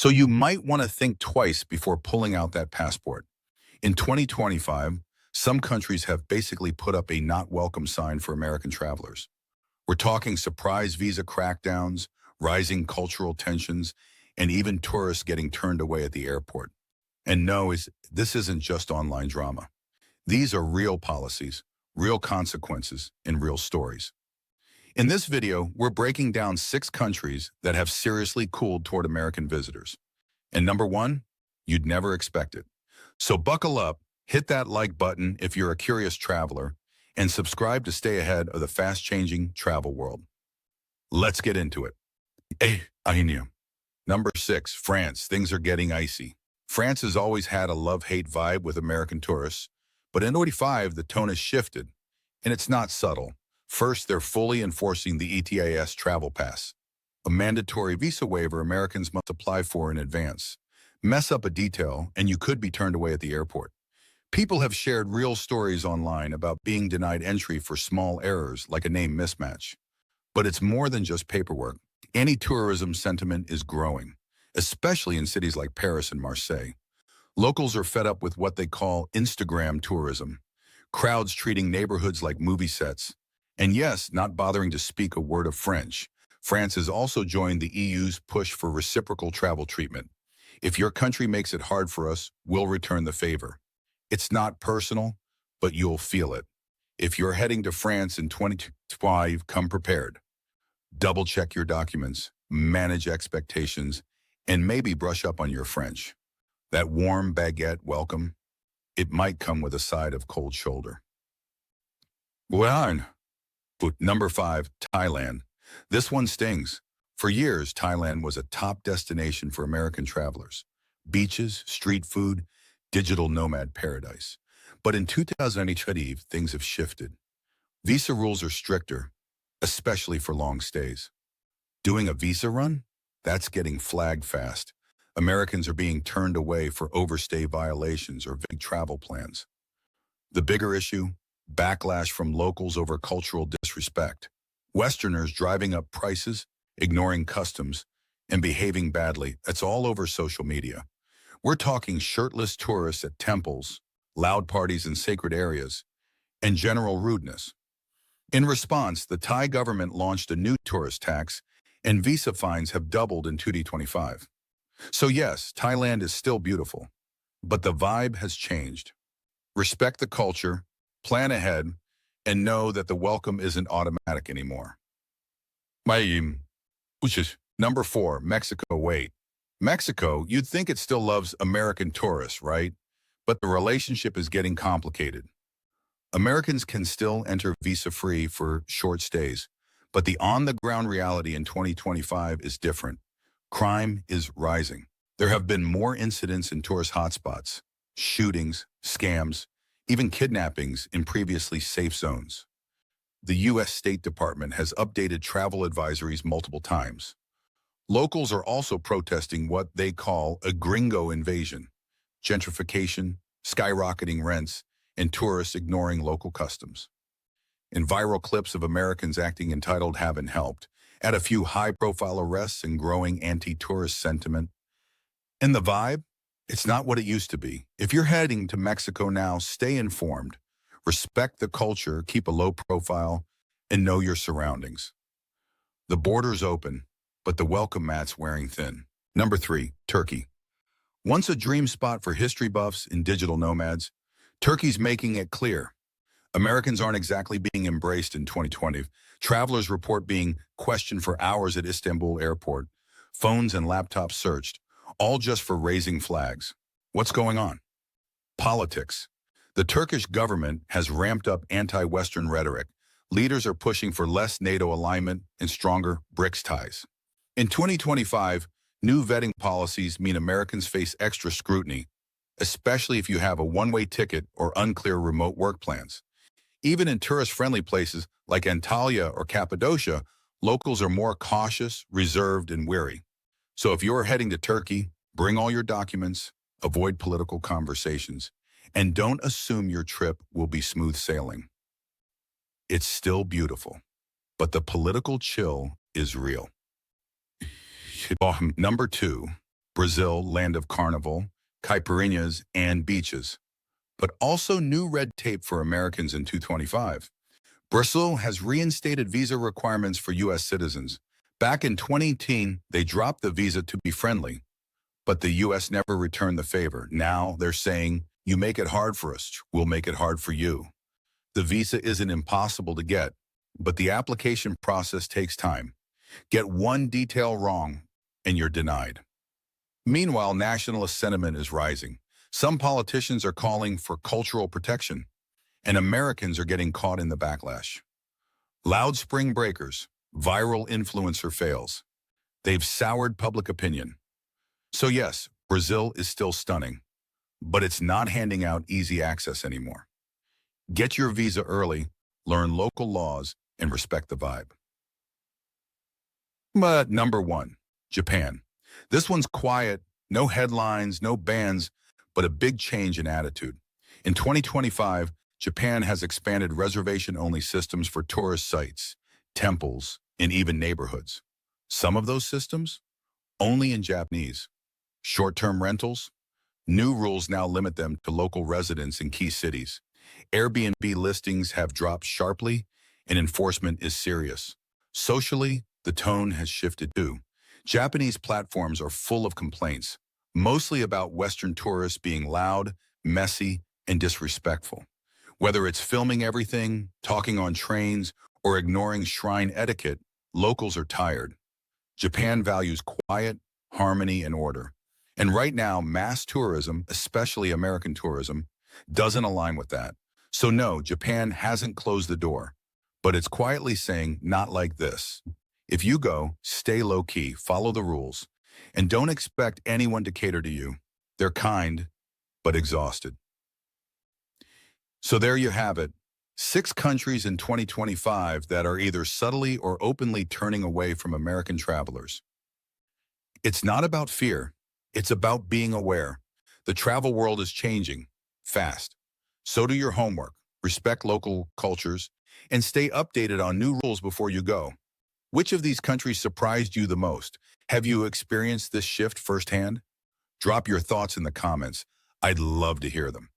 So you might want to think twice before pulling out that passport. In 2025, some countries have basically put up a not welcome sign for American travelers. We're talking surprise visa crackdowns, rising cultural tensions, and even tourists getting turned away at the airport. And no, this isn't just online drama. These are real policies, real consequences, and real stories. In this video, we're breaking down 6 countries that have seriously cooled toward American visitors. And number 1, you'd never expect it. So buckle up, hit that like button if you're a curious traveler, and subscribe to stay ahead of the fast-changing travel world. Let's get into it. Number 6, France. Things are getting icy. France has always had a love-hate vibe with American tourists, but in 2025, the tone has shifted, and it's not subtle. First, they're fully enforcing the ETIAS travel pass, a mandatory visa waiver Americans must apply for in advance. Mess up a detail, and you could be turned away at the airport. People have shared real stories online about being denied entry for small errors like a name mismatch. But it's more than just paperwork. Anti-tourism sentiment is growing, especially in cities like Paris and Marseille. Locals are fed up with what they call Instagram tourism, crowds treating neighborhoods like movie sets, and yes, not bothering to speak a word of French. France has also joined the EU's push for reciprocal travel treatment. If your country makes it hard for us, we'll return the favor. It's not personal, but you'll feel it. If you're heading to France in 2025, come prepared. Double-check your documents, manage expectations, and maybe brush up on your French. That warm baguette welcome, it might come with a side of cold shoulder. Number 5, Thailand. This one stings. For years, Thailand was a top destination for American travelers. Beaches, street food, digital nomad paradise. But in 2020, things have shifted. Visa rules are stricter, especially for long stays. Doing a visa run? That's getting flagged fast. Americans are being turned away for overstay violations or vague travel plans. The bigger issue? Backlash from locals over cultural disrespect. Westerners driving up prices, ignoring customs, and behaving badly. That's all over social media. We're talking shirtless tourists at temples, loud parties in sacred areas, and general rudeness. In response, the Thai government launched a new tourist tax, and visa fines have doubled in 2025. So yes, Thailand is still beautiful, but the vibe has changed. Respect the culture, plan ahead, and know that the welcome isn't automatic anymore. Number 4, Mexico. Wait. Mexico, you'd think it still loves American tourists, right? But the relationship is getting complicated. Americans can still enter visa-free for short stays, but the on-the-ground reality in 2025 is different. Crime is rising. There have been more incidents in tourist hotspots, shootings, scams, even kidnappings in previously safe zones. The U.S. State Department has updated travel advisories multiple times. Locals are also protesting what they call a gringo invasion, gentrification, skyrocketing rents, and tourists ignoring local customs. And viral clips of Americans acting entitled haven't helped. Add a few high-profile arrests and growing anti-tourist sentiment. And the vibe? It's not what it used to be. If you're heading to Mexico now, stay informed. Respect the culture, keep a low profile, and know your surroundings. The border's open, but the welcome mat's wearing thin. Number 3, Turkey. Once a dream spot for history buffs and digital nomads, Turkey's making it clear. Americans aren't exactly being embraced in 2020. Travelers report being questioned for hours at Istanbul airport, phones and laptops searched, all just for raising flags. What's going on? Politics. The Turkish government has ramped up anti-Western rhetoric. Leaders are pushing for less NATO alignment and stronger BRICS ties. In 2025, new vetting policies mean Americans face extra scrutiny, especially if you have a one-way ticket or unclear remote work plans. Even in tourist-friendly places like Antalya or Cappadocia, locals are more cautious, reserved, and wary. So if you're heading to Turkey, bring all your documents, avoid political conversations, and don't assume your trip will be smooth sailing. It's still beautiful, but the political chill is real. Number 2, Brazil, land of carnival, caipirinhas, and beaches. But also new red tape for Americans in 225. Brazil has reinstated visa requirements for U.S. citizens. Back in 2018, they dropped the visa to be friendly, but the U.S. never returned the favor. Now they're saying, you make it hard for us, we'll make it hard for you. The visa isn't impossible to get, but the application process takes time. Get one detail wrong, and you're denied. Meanwhile, nationalist sentiment is rising. Some politicians are calling for cultural protection, and Americans are getting caught in the backlash. Loud spring breakers, viral influencer fails. They've soured public opinion. So yes, Brazil is still stunning, but it's not handing out easy access anymore. Get your visa early, learn local laws, and respect the vibe. But number 1, Japan. This one's quiet, no headlines, no bans, but a big change in attitude. In 2025, Japan has expanded reservation-only systems for tourist sites, temples, and even neighborhoods. Some of those systems, only in Japanese. Short-term rentals, new rules now limit them to local residents in key cities. Airbnb listings have dropped sharply, and enforcement is serious. Socially, the tone has shifted too. Japanese platforms are full of complaints, mostly about Western tourists being loud, messy, and disrespectful. Whether it's filming everything, talking on trains, or ignoring shrine etiquette, locals are tired. Japan values quiet, harmony, and order. And right now, mass tourism, especially American tourism, doesn't align with that. So no, Japan hasn't closed the door, but it's quietly saying, not like this. If you go, stay low-key, follow the rules, and don't expect anyone to cater to you. They're kind, but exhausted. So there you have it. 6 countries in 2025 that are either subtly or openly turning away from American travelers. It's not about fear. It's about being aware. The travel world is changing fast. So do your homework, respect local cultures, and stay updated on new rules before you go. Which of these countries surprised you the most? Have you experienced this shift firsthand? Drop your thoughts in the comments. I'd love to hear them.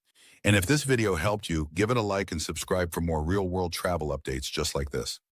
And if this video helped you, give it a like and subscribe for more real-world travel updates just like this.